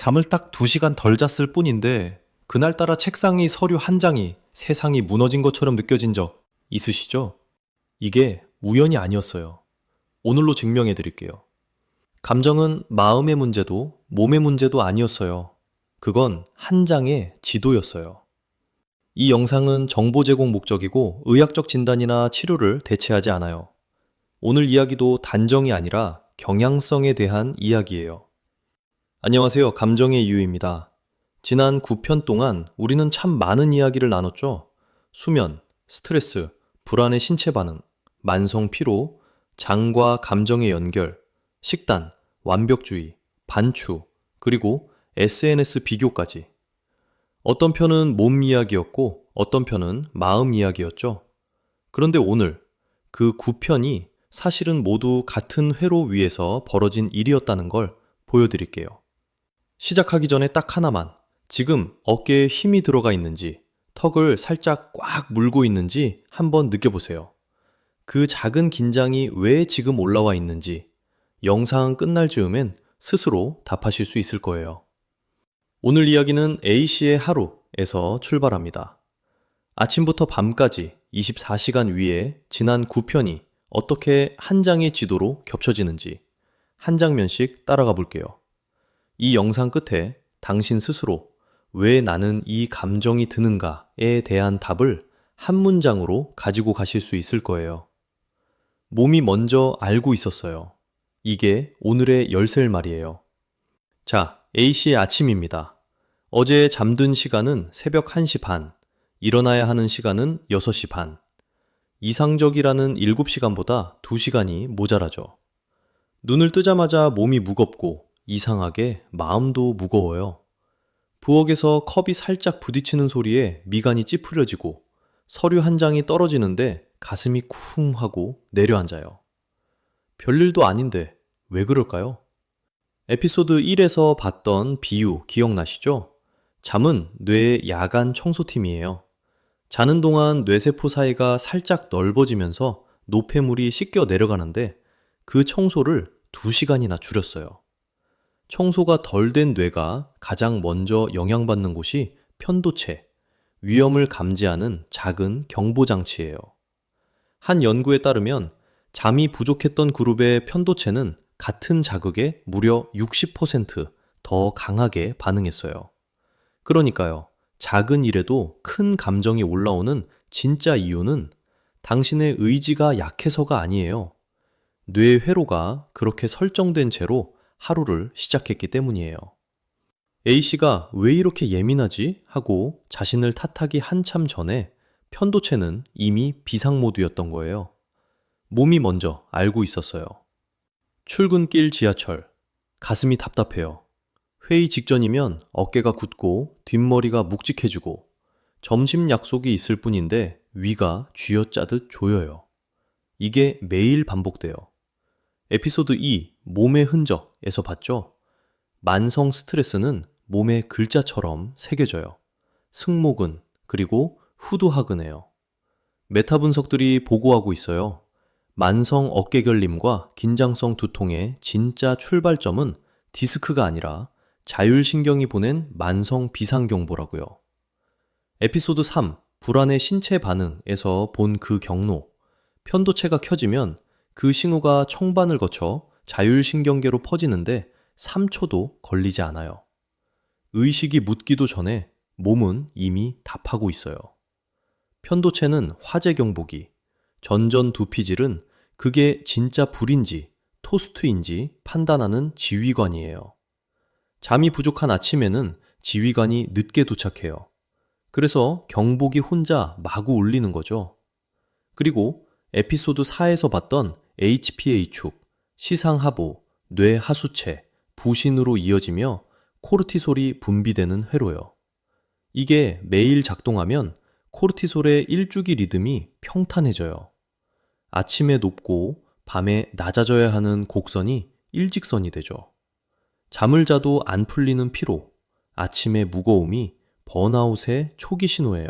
잠을 딱 2시간 덜 잤을 뿐인데 그날따라 책상이 서류 한 장이 세상이 무너진 것처럼 느껴진 적 있으시죠? 이게 우연이 아니었어요. 오늘로 증명해 드릴게요. 감정은 마음의 문제도 몸의 문제도 아니었어요. 그건 한 장의 지도였어요. 이 영상은 정보 제공 목적이고 의학적 진단이나 치료를 대체하지 않아요. 오늘 이야기도 단정이 아니라 경향성에 대한 이야기예요. 안녕하세요. 감정의 이유입니다. 지난 9편 동안 우리는 참 많은 이야기를 나눴죠. 수면, 스트레스, 불안의 신체 반응, 만성 피로, 장과 감정의 연결, 식단, 완벽주의, 반추, 그리고 SNS 비교까지. 어떤 편은 몸 이야기였고 어떤 편은 마음 이야기였죠. 그런데 오늘 그 9편이 사실은 모두 같은 회로 위에서 벌어진 일이었다는 걸 보여드릴게요. 시작하기 전에 딱 하나만, 지금 어깨에 힘이 들어가 있는지, 턱을 살짝 꽉 물고 있는지 한번 느껴보세요. 그 작은 긴장이 왜 지금 올라와 있는지 영상 끝날 즈음엔 스스로 답하실 수 있을 거예요. 오늘 이야기는 A씨의 하루에서 출발합니다. 아침부터 밤까지 24시간 위에 지난 9편이 어떻게 한 장의 지도로 겹쳐지는지 한 장면씩 따라가 볼게요. 이 영상 끝에 당신 스스로 왜 나는 이 감정이 드는가에 대한 답을 한 문장으로 가지고 가실 수 있을 거예요. 몸이 먼저 알고 있었어요. 이게 오늘의 열쇠일 말이에요. 자, A씨의 아침입니다. 어제 잠든 시간은 새벽 1시 반, 일어나야 하는 시간은 6시 반. 이상적이라는 7시간보다 2시간이 모자라죠. 눈을 뜨자마자 몸이 무겁고 이상하게 마음도 무거워요. 부엌에서 컵이 살짝 부딪히는 소리에 미간이 찌푸려지고 서류 한 장이 떨어지는데 가슴이 쿵 하고 내려앉아요. 별일도 아닌데 왜 그럴까요? 에피소드 1에서 봤던 비유 기억나시죠? 잠은 뇌의 야간 청소팀이에요. 자는 동안 뇌세포 사이가 살짝 넓어지면서 노폐물이 씻겨 내려가는데 그 청소를 2시간이나 줄였어요. 청소가 덜 된 뇌가 가장 먼저 영향받는 곳이 편도체, 위험을 감지하는 작은 경보장치예요. 한 연구에 따르면 잠이 부족했던 그룹의 편도체는 같은 자극에 무려 60%더 강하게 반응했어요. 그러니까요, 작은 일에도 큰 감정이 올라오는 진짜 이유는 당신의 의지가 약해서가 아니에요. 뇌 회로가 그렇게 설정된 채로 하루를 시작했기 때문이에요. A씨가 왜 이렇게 예민하지? 하고 자신을 탓하기 한참 전에 편도체는 이미 비상모드였던 거예요. 몸이 먼저 알고 있었어요. 출근길 지하철. 가슴이 답답해요. 회의 직전이면 어깨가 굳고 뒷머리가 묵직해지고 점심 약속이 있을 뿐인데 위가 쥐어짜듯 조여요. 이게 매일 반복돼요. 에피소드 2, 몸의 흔적에서 봤죠? 만성 스트레스는 몸의 글자처럼 새겨져요. 승모근, 그리고 후두하근에요. 메타 분석들이 보고하고 있어요. 만성 어깨결림과 긴장성 두통의 진짜 출발점은 디스크가 아니라 자율신경이 보낸 만성 비상경보라고요. 에피소드 3, 불안의 신체 반응에서 본 그 경로. 편도체가 켜지면 그 신호가 청반을 거쳐 자율신경계로 퍼지는데 3초도 걸리지 않아요. 의식이 묻기도 전에 몸은 이미 답하고 있어요. 편도체는 화재 경보기, 전전두피질은 그게 진짜 불인지 토스트인지 판단하는 지휘관이에요. 잠이 부족한 아침에는 지휘관이 늦게 도착해요. 그래서 경보기 혼자 마구 울리는 거죠. 그리고 에피소드 4에서 봤던 HPA축, 시상하보, 뇌하수체, 부신으로 이어지며 코르티솔이 분비되는 회로요. 이게 매일 작동하면 코르티솔의 일주기 리듬이 평탄해져요. 아침에 높고 밤에 낮아져야 하는 곡선이 일직선이 되죠. 잠을 자도 안 풀리는 피로, 아침의 무거움이 번아웃의 초기 신호예요.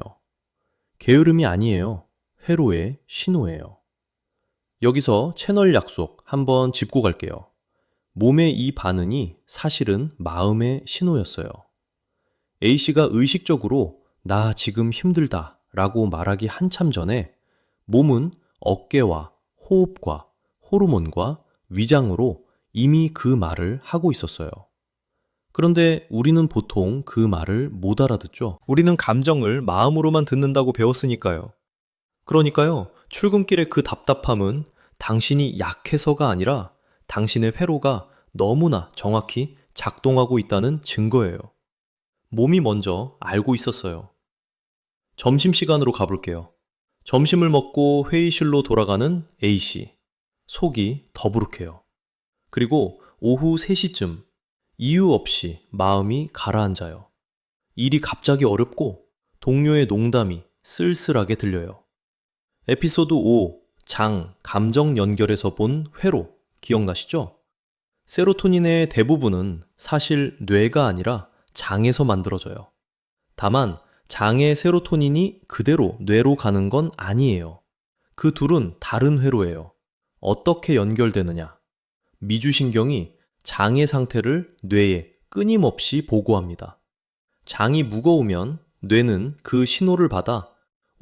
게으름이 아니에요. 회로의 신호예요. 여기서 채널 약속 한번 짚고 갈게요. 몸의 이 반응이 사실은 마음의 신호였어요. A씨가 의식적으로 나 지금 힘들다 라고 말하기 한참 전에 몸은 어깨와 호흡과 호르몬과 위장으로 이미 그 말을 하고 있었어요. 그런데 우리는 보통 그 말을 못 알아듣죠. 우리는 감정을 마음으로만 듣는다고 배웠으니까요. 그러니까요, 출근길의 그 답답함은 당신이 약해서가 아니라 당신의 회로가 너무나 정확히 작동하고 있다는 증거예요. 몸이 먼저 알고 있었어요. 점심시간으로 가볼게요. 점심을 먹고 회의실로 돌아가는 A씨. 속이 더부룩해요. 그리고 오후 3시쯤 이유 없이 마음이 가라앉아요. 일이 갑자기 어렵고 동료의 농담이 쓸쓸하게 들려요. 에피소드 5, 장, 감정 연결에서 본 회로 기억나시죠? 세로토닌의 대부분은 사실 뇌가 아니라 장에서 만들어져요. 다만 장의 세로토닌이 그대로 뇌로 가는 건 아니에요. 그 둘은 다른 회로예요. 어떻게 연결되느냐? 미주신경이 장의 상태를 뇌에 끊임없이 보고합니다. 장이 무거우면 뇌는 그 신호를 받아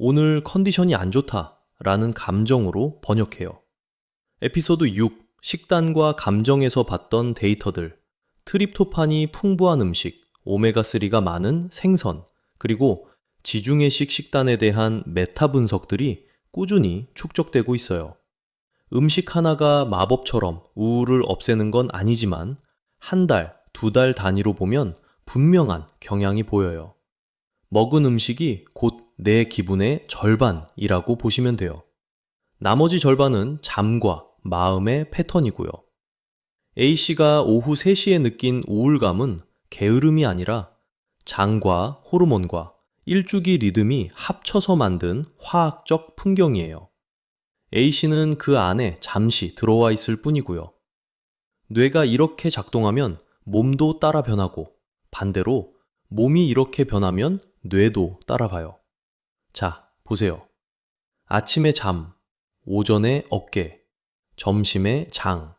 오늘 컨디션이 안 좋다 라는 감정으로 번역해요. 에피소드 6, 식단과 감정에서 봤던 데이터들, 트립토판이 풍부한 음식, 오메가3가 많은 생선, 그리고 지중해식 식단에 대한 메타 분석들이 꾸준히 축적되고 있어요. 음식 하나가 마법처럼 우울을 없애는 건 아니지만 한 달, 2달 단위로 보면 분명한 경향이 보여요. 먹은 음식이 곧 내 기분의 절반이라고 보시면 돼요. 나머지 절반은 잠과 마음의 패턴이고요. A씨가 오후 3시에 느낀 우울감은 게으름이 아니라 장과 호르몬과 일주기 리듬이 합쳐서 만든 화학적 풍경이에요. A씨는 그 안에 잠시 들어와 있을 뿐이고요. 뇌가 이렇게 작동하면 몸도 따라 변하고 반대로 몸이 이렇게 변하면 뇌도 따라가요. 자, 보세요. 아침에 잠, 오전에 어깨, 점심에 장.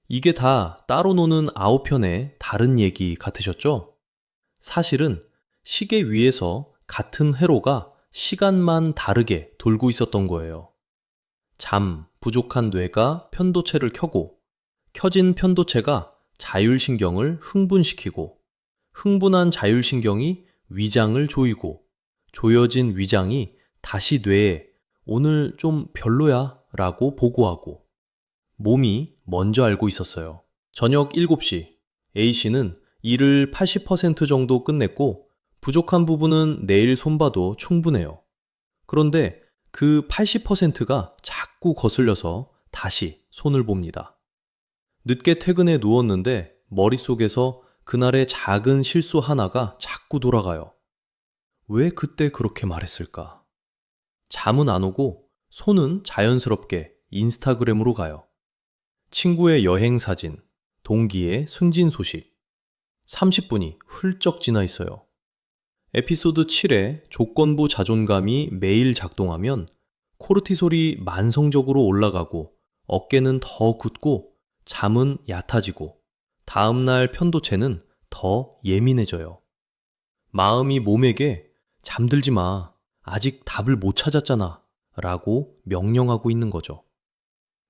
이게 다 따로 노는 9편의 다른 얘기 같으셨죠? 사실은 시계 위에서 같은 회로가 시간만 다르게 돌고 있었던 거예요. 잠, 부족한 뇌가 편도체를 켜고 켜진 편도체가 자율신경을 흥분시키고 흥분한 자율신경이 위장을 조이고 조여진 위장이 다시 뇌에 오늘 좀 별로야 라고 보고하고 몸이 먼저 알고 있었어요. 저녁 7시 A씨는 일을 80% 정도 끝냈고 부족한 부분은 내일 손봐도 충분해요. 그런데 그 80%가 자꾸 거슬려서 다시 손을 봅니다. 늦게 퇴근해 누웠는데 머릿속에서 그날의 작은 실수 하나가 자꾸 돌아가요. 왜 그때 그렇게 말했을까? 잠은 안 오고 손은 자연스럽게 인스타그램으로 가요. 친구의 여행 사진, 동기의 승진 소식. 30분이 훌쩍 지나 있어요. 에피소드 7의 조건부 자존감이 매일 작동하면 코르티솔이 만성적으로 올라가고 어깨는 더 굳고 잠은 얕아지고 다음날 편도체는 더 예민해져요. 마음이 몸에게 잠들지 마. 아직 답을 못 찾았잖아. 라고 명령하고 있는 거죠.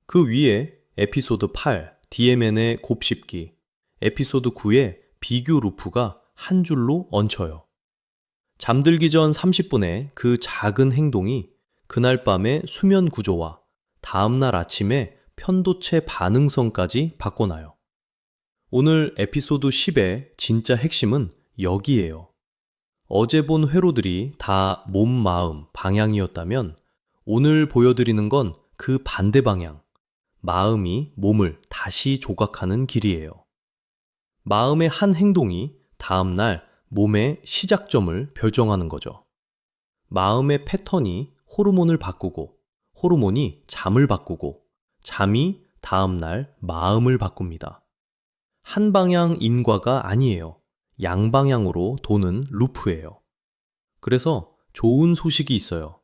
그 위에 에피소드 8, DMN의 곱씹기, 에피소드 9의 비교 루프가 한 줄로 얹혀요. 잠들기 전 30분의 그 작은 행동이 그날 밤의 수면 구조와 다음날 아침에 편도체 반응성까지 바꿔놔요. 오늘 에피소드 10의 진짜 핵심은 여기예요. 어제 본 회로들이 다 몸, 마음, 방향이었다면 오늘 보여드리는 건 그 반대 방향, 마음이 몸을 다시 조각하는 길이에요. 마음의 한 행동이 다음날 몸의 시작점을 결정하는 거죠. 마음의 패턴이 호르몬을 바꾸고 호르몬이 잠을 바꾸고 잠이 다음날 마음을 바꿉니다. 한 방향 인과가 아니에요. 양방향으로 도는 루프예요. 그래서 좋은 소식이 있어요.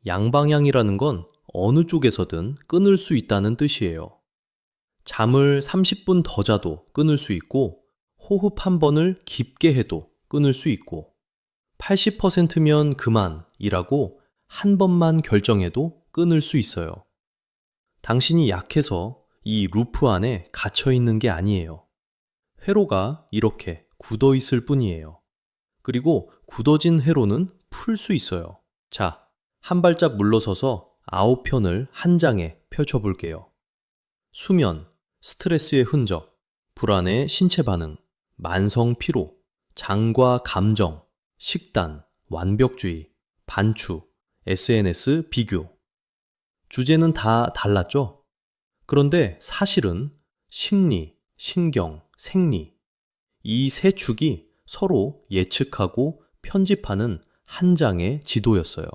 양방향이라는 건 어느 쪽에서든 끊을 수 있다는 뜻이에요. 잠을 30분 더 자도 끊을 수 있고, 호흡 한 번을 깊게 해도 끊을 수 있고, 80%면 그만이라고 한 번만 결정해도 끊을 수 있어요. 당신이 약해서 이 루프 안에 갇혀 있는 게 아니에요. 회로가 이렇게 굳어 있을 뿐이에요. 그리고 굳어진 회로는 풀 수 있어요. 자, 한 발짝 물러서서 9편을 한 장에 펼쳐볼게요. 수면, 스트레스의 흔적, 불안의 신체 반응, 만성 피로, 장과 감정, 식단, 완벽주의, 반추, SNS 비교. 주제는 다 달랐죠? 그런데 사실은 심리, 신경, 생리, 이 세 축이 서로 예측하고 편집하는 한 장의 지도였어요.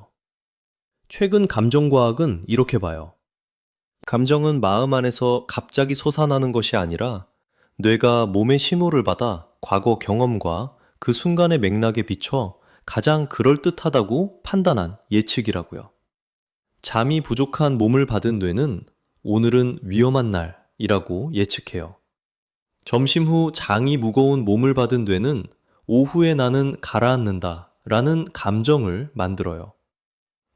최근 감정과학은 이렇게 봐요. 감정은 마음 안에서 갑자기 솟아나는 것이 아니라 뇌가 몸의 신호를 받아 과거 경험과 그 순간의 맥락에 비춰 가장 그럴듯하다고 판단한 예측이라고요. 잠이 부족한 몸을 받은 뇌는 오늘은 위험한 날이라고 예측해요. 점심 후 장이 무거운 몸을 받은 뇌는 오후에 나는 가라앉는다 라는 감정을 만들어요.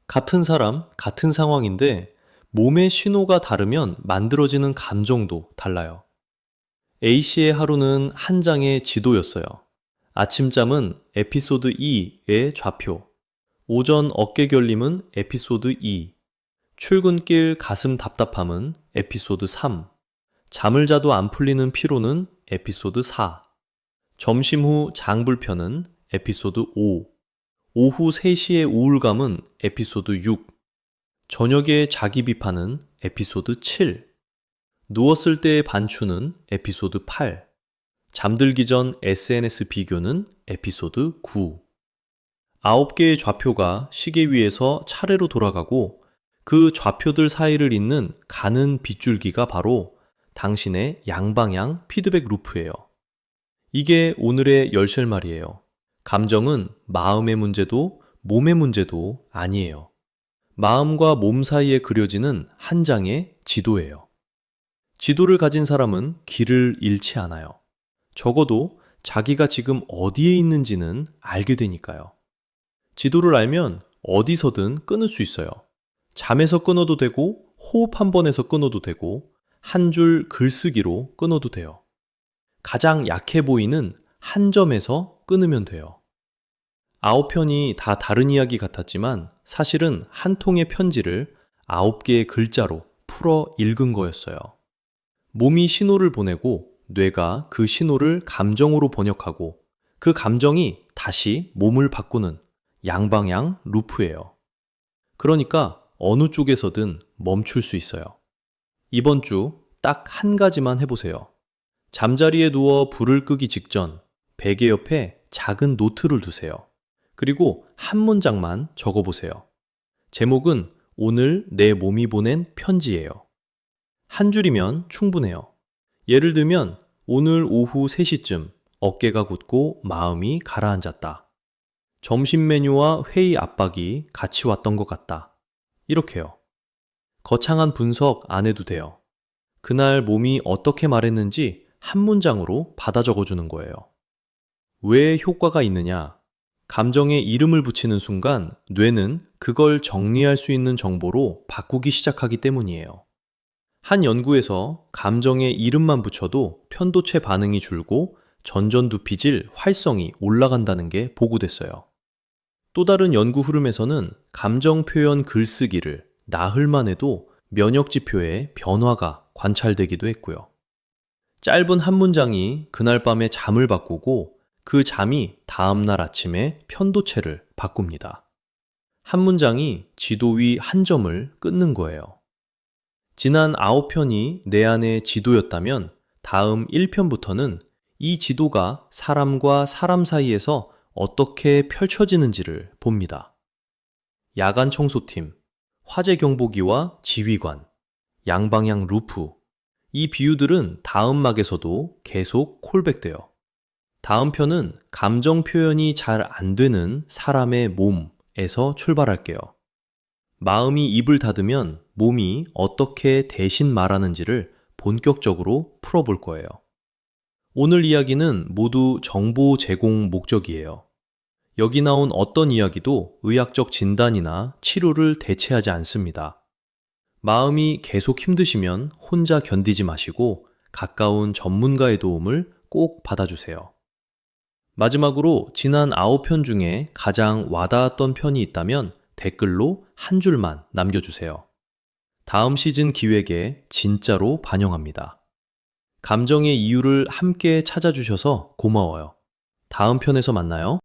같은 사람, 같은 상황인데 몸의 신호가 다르면 만들어지는 감정도 달라요. A씨의 하루는 한 장의 지도였어요. 아침잠은 에피소드 2의 좌표, 오전 어깨 결림은 에피소드 2, 출근길 가슴 답답함은 에피소드 3, 잠을 자도 안 풀리는 피로는 에피소드 4, 점심 후 장 불편은 에피소드 5, 오후 3시의 우울감은 에피소드 6, 저녁에 자기 비판은 에피소드 7, 누웠을 때의 반추는 에피소드 8, 잠들기 전 SNS 비교는 에피소드 9. 9개의 좌표가 시계 위에서 차례로 돌아가고 그 좌표들 사이를 잇는 가는 빗줄기가 바로 당신의 양방향 피드백 루프예요. 이게 오늘의 열실말이에요. 감정은 마음의 문제도 몸의 문제도 아니에요. 마음과 몸 사이에 그려지는 한 장의 지도예요. 지도를 가진 사람은 길을 잃지 않아요. 적어도 자기가 지금 어디에 있는지는 알게 되니까요. 지도를 알면 어디서든 끊을 수 있어요. 잠에서 끊어도 되고, 호흡 한 번에서 끊어도 되고, 한 줄 글쓰기로 끊어도 돼요. 가장 약해 보이는 한 점에서 끊으면 돼요. 9편이 다 다른 이야기 같았지만 사실은 한 통의 편지를 9개의 글자로 풀어 읽은 거였어요. 몸이 신호를 보내고 뇌가 그 신호를 감정으로 번역하고 그 감정이 다시 몸을 바꾸는 양방향 루프예요. 그러니까 어느 쪽에서든 멈출 수 있어요. 이번 주 딱 한 가지만 해보세요. 잠자리에 누워 불을 끄기 직전 베개 옆에 작은 노트를 두세요. 그리고 한 문장만 적어보세요. 제목은 오늘 내 몸이 보낸 편지예요. 한 줄이면 충분해요. 예를 들면 오늘 오후 3시쯤 어깨가 굳고 마음이 가라앉았다. 점심 메뉴와 회의 압박이 같이 왔던 것 같다. 이렇게요. 거창한 분석 안 해도 돼요. 그날 몸이 어떻게 말했는지 한 문장으로 받아 적어주는 거예요. 왜 효과가 있느냐? 감정에 이름을 붙이는 순간 뇌는 그걸 정리할 수 있는 정보로 바꾸기 시작하기 때문이에요. 한 연구에서 감정에 이름만 붙여도 편도체 반응이 줄고 전전두피질 활성이 올라간다는 게 보고됐어요. 또 다른 연구 흐름에서는 감정 표현 글쓰기를 나흘만 해도 면역 지표에 변화가 관찰되기도 했고요. 짧은 한 문장이 그날 밤에 잠을 바꾸고 그 잠이 다음날 아침에 편도체를 바꿉니다. 한 문장이 지도 위 한 점을 끊는 거예요. 지난 9편이 내 안의 지도였다면 다음 1편부터는 이 지도가 사람과 사람 사이에서 어떻게 펼쳐지는지를 봅니다. 야간 청소팀, 화재 경보기와 지휘관, 양방향 루프, 이 비유들은 다음 막에서도 계속 콜백돼요. 다음 편은 감정 표현이 잘 안 되는 사람의 몸에서 출발할게요. 마음이 입을 닫으면 몸이 어떻게 대신 말하는지를 본격적으로 풀어볼 거예요. 오늘 이야기는 모두 정보 제공 목적이에요. 여기 나온 어떤 이야기도 의학적 진단이나 치료를 대체하지 않습니다. 마음이 계속 힘드시면 혼자 견디지 마시고 가까운 전문가의 도움을 꼭 받아주세요. 마지막으로 지난 9편 중에 가장 와닿았던 편이 있다면 댓글로 한 줄만 남겨주세요. 다음 시즌 기획에 진짜로 반영합니다. 감정의 이유를 함께 찾아주셔서 고마워요. 다음 편에서 만나요.